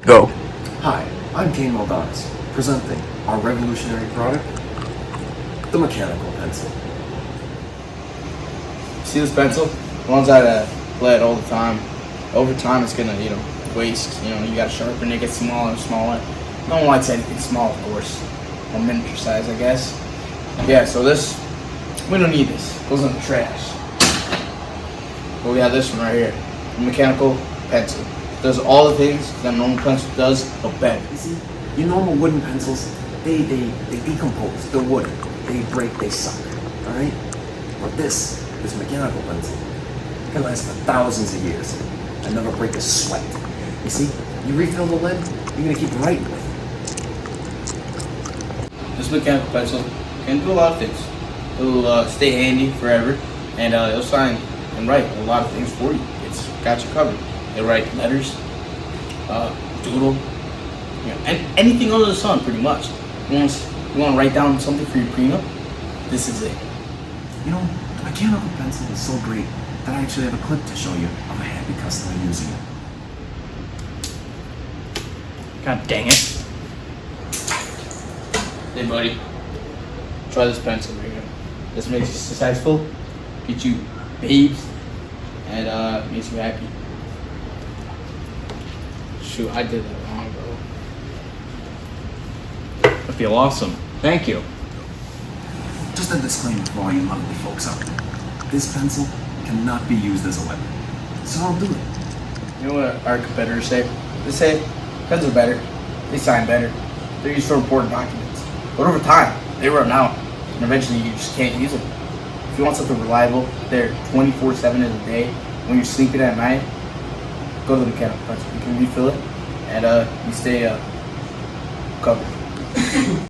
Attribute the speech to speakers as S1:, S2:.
S1: Go.
S2: Hi, I'm Kane Maldonis, presenting our revolutionary product, the mechanical pencil.
S3: See this pencil? The ones that lead all the time. Over time, it's gonna, waste. You gotta sharpen it, get smaller and smaller. No one likes anything small, of course. Or miniature size, I guess. Yeah, so this, we don't need this. It goes in the trash. But we have this one right here, the mechanical pencil. Does all the things that a normal pencil does, but better.
S2: You see, your normal wooden pencils, they decompose. They're wooden. They break, they suck. Alright? But this mechanical pencil, can last for thousands of years and never break a sweat. You see, you refill the lead, you're gonna keep writing with it.
S3: This mechanical pencil can do a lot of things. It'll stay handy forever, and it'll sign and write a lot of things for you. It's got you covered. It'll write letters, doodle, and anything under the sun, pretty much. You want to write down something for your prenup? This is it.
S2: You know, the mechanical pencil is so great that I actually have a clip to show you of a happy customer using it.
S1: God dang it.
S3: Hey, buddy, try this pencil right here. This makes you successful, gets you babes, and makes you happy. Shoot, I did that wrong, bro.
S1: I feel awesome. Thank you.
S2: Just a disclaimer for all you lovely folks out there. This pencil cannot be used as a weapon. So I'll do it.
S3: You know what our competitors say? They say pens are better, they sign better, they're used for important documents. But over time, they run out, and eventually you just can't use them. If you want something reliable, they're 24/7 of the day. When you're sleeping at night, go to the mechanical pencil. You can refill it, and you stay covered.